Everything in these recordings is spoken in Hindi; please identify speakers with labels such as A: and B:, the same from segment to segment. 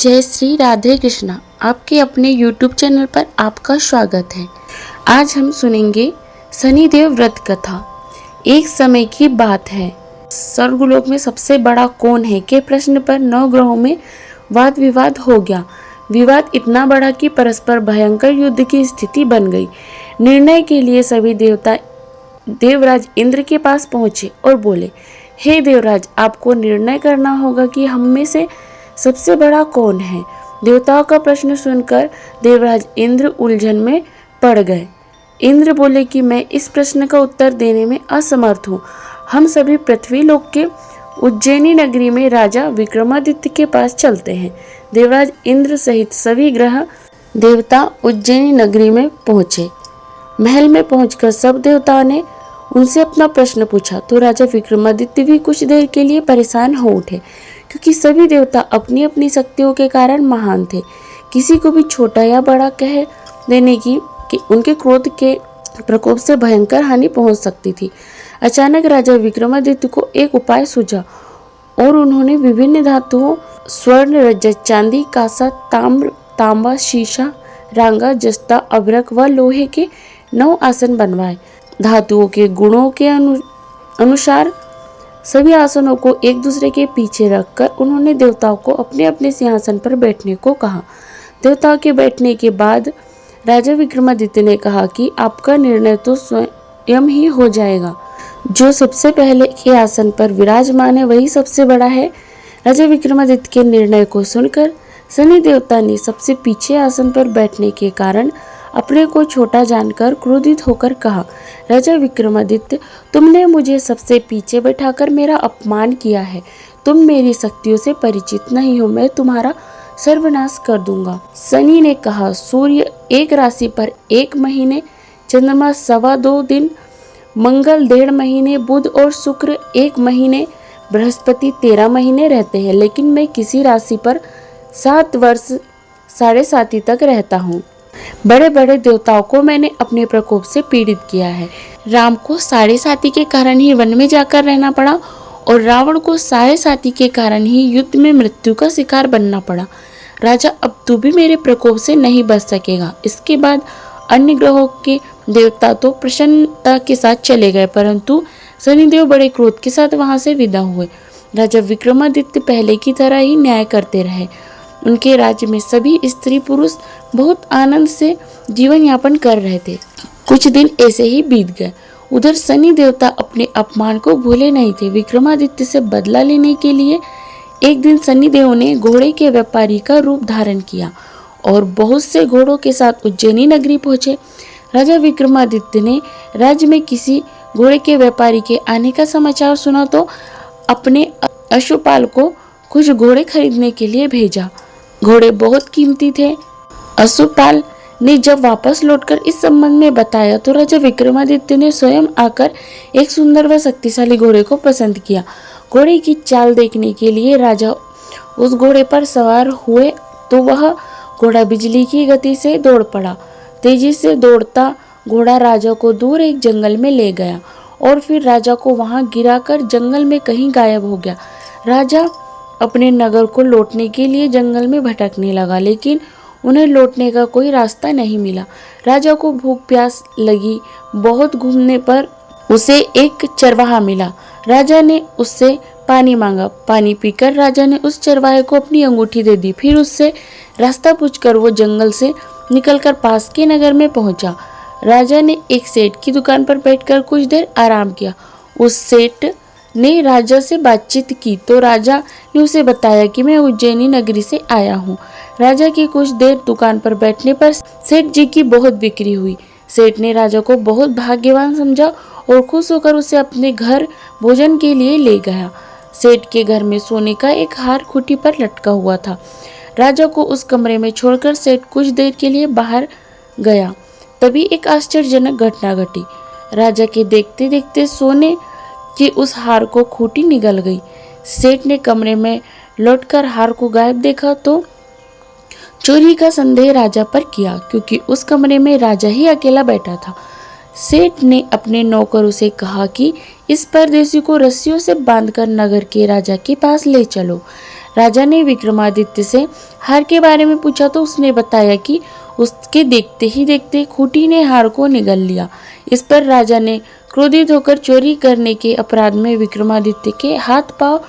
A: जय श्री राधे कृष्णा। आपके अपने YouTube चैनल पर आपका स्वागत है। आज हम सुनेंगे शनिदेव व्रत कथा। एक समय की बात है, स्वर्गलोक में सबसे बड़ा कौन है के प्रश्न पर 9 ग्रहों में वाद विवाद हो गया। विवाद इतना बड़ा कि परस्पर भयंकर युद्ध की स्थिति बन गई। निर्णय के लिए सभी देवता देवराज इंद्र के पास पहुंचे और बोले, हे देवराज, आपको निर्णय करना होगा कि हम में से सबसे बड़ा कौन है। देवताओं का प्रश्न सुनकर देवराज इंद्र उलझन में पड़ गए। इंद्र बोले कि मैं इस प्रश्न का उत्तर देने में असमर्थ हूँ। हम सभी पृथ्वी लोक के उज्जैनी नगरी में राजा विक्रमादित्य के पास चलते हैं। देवराज इंद्र सहित सभी ग्रह देवता उज्जैनी नगरी में पहुंचे। महल में पहुंचकर सब देवताओं ने उनसे अपना प्रश्न पूछा तो राजा विक्रमादित्य भी कुछ देर के लिए परेशान हो उठे, क्योंकि सभी देवता अपनी अपनी शक्तियों के कारण महान थे। किसी को भी छोटा या बड़ा कह देने की कि उनके क्रोध के प्रकोप से भयंकर हानि पहुंच सकती थी। अचानक राजा विक्रमादित्य को एक उपाय सूझा और उन्होंने विभिन्न धातुओं स्वर्ण, रजत, चांदी, कांसा, ताम्र, तांबा, शीशा, रांगा, जस्ता, अभ्रक व लोहे के 9 आसन बनवाए। धातुओं के गुणों के अनुसार सभी आसनों को एक दूसरे के पीछे रखकर उन्होंने देवताओं को अपने अपने सिंहासन पर बैठने को कहा। देवताओं के बैठने के बाद राजा विक्रमादित्य ने कहा कि आपका निर्णय तो स्वयं ही हो जाएगा। जो सबसे पहले के आसन पर विराजमान है वही सबसे बड़ा है। राजा विक्रमादित्य के निर्णय को सुनकर शनि देवता ने सबसे पीछे आसन पर बैठने के कारण अपने को छोटा जानकर क्रोधित होकर कहा, राजा विक्रमादित्य, तुमने मुझे सबसे पीछे बैठाकर मेरा अपमान किया है। तुम मेरी शक्तियों से परिचित नहीं हो, मैं तुम्हारा सर्वनाश कर दूंगा। शनि ने कहा, सूर्य एक राशि पर 1 महीने, चंद्रमा 2.25 दिन, मंगल 1.5 महीने, बुध और शुक्र 1 महीने, बृहस्पति 13 महीने रहते हैं, लेकिन मैं किसी राशि पर 7 वर्ष 7.5 तक रहता हूँ। बड़े बड़े देवताओं को मैंने अपने प्रकोप से पीड़ित किया है। राम को 7.5 के कारण ही वन में जाकर रहना पड़ा और रावण को 7.5 के कारण ही युद्ध में मृत्यु का शिकार बनना पड़ा। राजा, अब तू भी मेरे प्रकोप से नहीं बच सकेगा। इसके बाद अन्य ग्रहों के देवता तो प्रसन्नता के साथ चले गए, परंतु शनिदेव बड़े क्रोध के साथ वहां से विदा हुए। राजा विक्रमादित्य पहले की तरह ही न्याय करते रहे। उनके राज्य में सभी स्त्री पुरुष बहुत आनंद से जीवन यापन कर रहे थे। कुछ दिन ऐसे ही बीत गए। उधर शनि देवता अपने अपमान को भूले नहीं थे। विक्रमादित्य से बदला लेने के लिए एक दिन शनिदेव ने घोड़े के व्यापारी का रूप धारण किया और बहुत से घोड़ों के साथ उज्जैनी नगरी पहुंचे। राजा विक्रमादित्य ने राज्य में किसी घोड़े के व्यापारी के आने का समाचार सुना तो अपने अश्वपाल को कुछ घोड़े खरीदने के लिए भेजा। घोड़े बहुत कीमती थे। अश्वपाल ने जब वापस लौटकर इस संबंध में बताया तो राजा विक्रमादित्य ने स्वयं आकर एक सुंदर व शक्तिशाली घोड़े को पसंद किया। घोड़े की चाल देखने के लिए राजा उस घोड़े पर सवार हुए तो वह घोड़ा बिजली की गति से दौड़ पड़ा। तेजी से दौड़ता घोड़ा राजा को दूर एक जंगल में ले गया और फिर राजा को वहां गिराकर जंगल में कहीं गायब हो गया। राजा अपने नगर को लौटने के लिए जंगल में भटकने लगा, लेकिन उन्हें लौटने का कोई रास्ता नहीं मिला। राजा को भूख प्यास लगी। बहुत घूमने पर उसे एक चरवाहा मिला। राजा ने उससे पानी मांगा। पानी पीकर राजा ने उस चरवाहे को अपनी अंगूठी दे दी। फिर उससे रास्ता पूछकर वो जंगल से निकलकर पास के नगर में पहुंचा। राजा ने एक सेठ की दुकान पर बैठकर कुछ देर आराम किया। उस सेठ ने राजा से बातचीत की तो राजा ने उसे बताया कि मैं उज्जैनी नगरी से आया हूँ। राजा की कुछ देर दुकान पर बैठने पर सेठ जी की बहुत बिक्री हुई। सेठ ने राजा को बहुत भाग्यवान समझा और खुश होकर उसे अपने घर भोजन के लिए ले गया। सेठ के घर में सोने का एक हार खूंटी पर लटका हुआ था। राजा को उस कमरे में छोड़कर सेठ कुछ देर के लिए बाहर गया। तभी एक आश्चर्यजनक घटना घटी। राजा के देखते देखते सोने कि उस हार को खूंटी निगल गई। सेठ ने कमरे में लौटकर हार को गायब देखा तो चोरी का संदेह राजा पर किया, क्योंकि उस कमरे में राजा ही अकेला बैठा था। सेठ ने अपने नौकरों से कहा कि इस परदेसी को रस्सियों से बांधकर नगर के राजा के पास ले चलो। राजा ने विक्रमादित्य से हार के बारे में पूछा तो उसने बताया कि उसके देखते ही देखते खूंटी ने हार को निगल लिया। इस पर राजा ने क्रोधित होकर चोरी करने के अपराध में विक्रमादित्य के हाथ पांव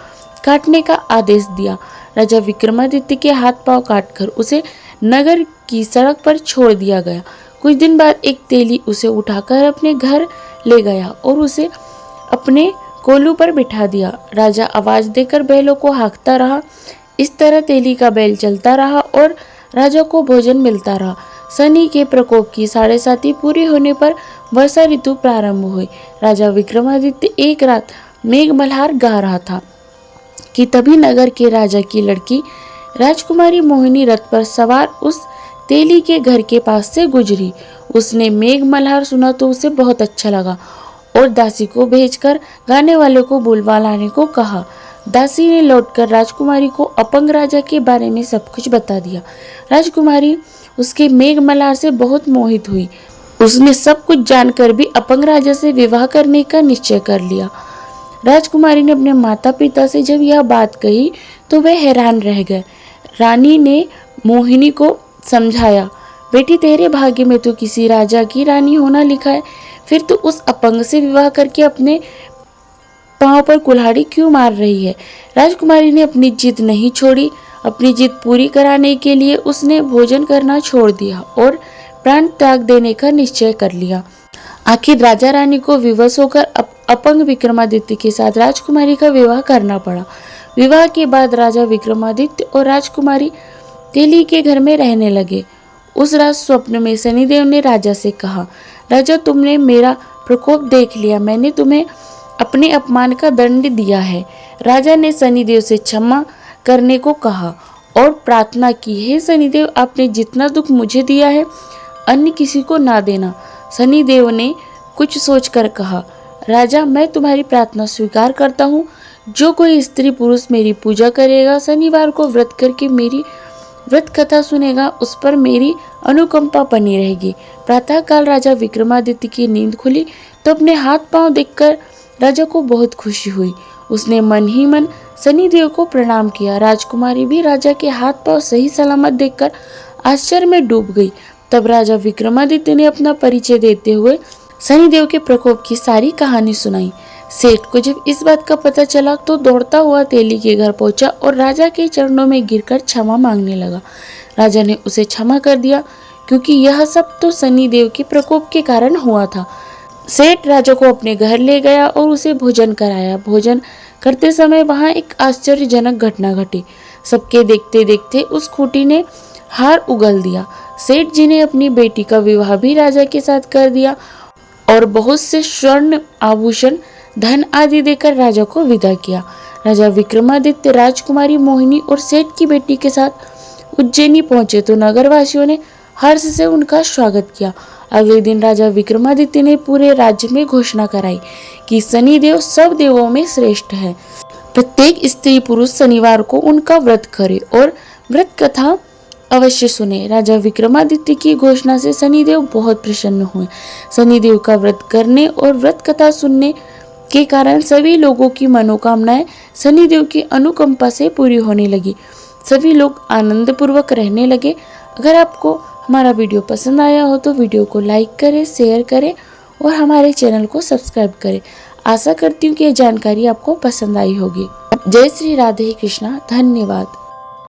A: काटने का आदेश दिया। राजा विक्रमादित्य के हाथ पांव काटकर उसे नगर की सड़क पर छोड़ दिया गया। कुछ दिन बाद एक तेली उसे उठाकर अपने घर ले गया और उसे अपने कोलू पर बिठा दिया। राजा आवाज देकर बैलों को हाँकता रहा। इस तरह तेली का बैल चलता रहा और राजा को भोजन मिलता रहा। शनि के प्रकोप की 7.5 पूरी होने पर वर्षा ऋतु प्रारंभ हुई। राजा विक्रमादित्य एक रात मेघ मल्हार गा रहा था कि तभी नगर के राजा की लड़की राजकुमारी मोहिनी रथ पर सवार उस तेली के घर के पास से गुजरी। उसने मेघ मल्हार सुना तो उसे बहुत अच्छा लगा और दासी को भेजकर गाने वाले को बुलवा लाने को कहा। दासी ने लौटकर राजकुमारी को अपंग राजा के बारे में सब कुछ बता दिया। राजकुमारी उसके मेघ मल्हार से बहुत मोहित हुई। उसने सब कुछ जानकर भी अपंग राजा से विवाह करने का निश्चय कर लिया। राजकुमारी ने अपने माता पिता से जब यह बात कही तो वे हैरान रह गए। रानी ने मोहिनी को समझाया, बेटी तेरे भाग्य में तो किसी राजा की रानी होना लिखा है, फिर तो उस अपंग से विवाह करके अपने पांव पर कुल्हाड़ी क्यों मार रही है। राजकुमारी ने अपनी जिद नहीं छोड़ी। अपनी जिद पूरी कराने के लिए उसने भोजन करना छोड़ दिया और प्राण त्याग देने का निश्चय कर लिया। आखिर राजा रानी को विवश होकर अपंग विक्रमादित्य के साथ राजकुमारी का विवाह करना पड़ा। विवाह के बाद राजा विक्रमादित्य और राजकुमारी तेली के घर में रहने लगे। उस रात स्वप्न में शनिदेव ने राजा से कहा, राजा तुमने मेरा प्रकोप देख लिया, मैंने तुम्हें अपने अपमान का दंड दिया है। राजा ने शनिदेव से क्षमा करने को कहा और प्रार्थना की, हे शनिदेव आपने जितना दुख मुझे दिया है अन्य किसी को ना देना। शनिदेव ने कुछ सोचकर कहा, राजा मैं तुम्हारी प्रार्थना स्वीकार करता हूँ। जो कोई स्त्री पुरुष मेरी पूजा करेगा, शनिवार को व्रत करके मेरी व्रत कथा सुनेगा, उस पर मेरी अनुकंपा बनी रहेगी। प्रातःकाल राजा विक्रमादित्य की नींद खुली तो अपने हाथ पांव देखकर राजा को बहुत खुशी हुई। उसने मन ही मन शनिदेव को प्रणाम किया। राजकुमारी भी राजा के हाथ पांव सही सलामत देखकर आश्चर्य में डूब गई। तब राजा विक्रमादित्य ने अपना परिचय देते हुए शनिदेव के प्रकोप की सारी कहानी सुनाई। सेठ को जब इस बात का पता चला तो दौड़ता हुआ तेली के घर पहुंचा और राजा के चरणों में गिरकर क्षमा मांगने लगा। राजा ने उसे क्षमा कर दिया क्योंकि यह सब तो शनिदेव के प्रकोप के कारण हुआ था। सेठ राजा को अपने घर ले गया और उसे भोजन कराया। भोजन करते समय वहां एक आश्चर्यजनक घटना घटी। सबके देखते देखते उस खूंटी ने हार उगल दिया। सेठ जी ने अपनी बेटी का विवाह भी राजा के साथ कर दिया और बहुत से स्वर्ण आभूषण धन आदि देकर राजा को विदा किया। राजा विक्रमादित्य राजकुमारी मोहिनी और सेठ की बेटी के साथ उज्जैनी पहुंचे तो नगरवासियों ने हर्ष से उनका स्वागत किया। अगले दिन राजा विक्रमादित्य ने पूरे राज्य में घोषणा कराई कि शनिदेव सब देवों में श्रेष्ठ है। प्रत्येक स्त्री पुरुष शनिवार को उनका व्रत करे और व्रत कथा अवश्य सुने। राजा विक्रमादित्य की घोषणा से शनिदेव बहुत प्रसन्न हुए। शनिदेव का व्रत करने और व्रत कथा सुनने के कारण सभी लोगों की मनोकामनाएं शनिदेव की अनुकंपा से पूरी होने लगी। सभी लोग आनंद पूर्वक रहने लगे। अगर आपको हमारा वीडियो पसंद आया हो तो वीडियो को लाइक करें, शेयर करें और हमारे चैनल को सब्सक्राइब करें। आशा करती हूँ कि यह जानकारी आपको पसंद आई होगी। जय श्री राधे कृष्णा। धन्यवाद।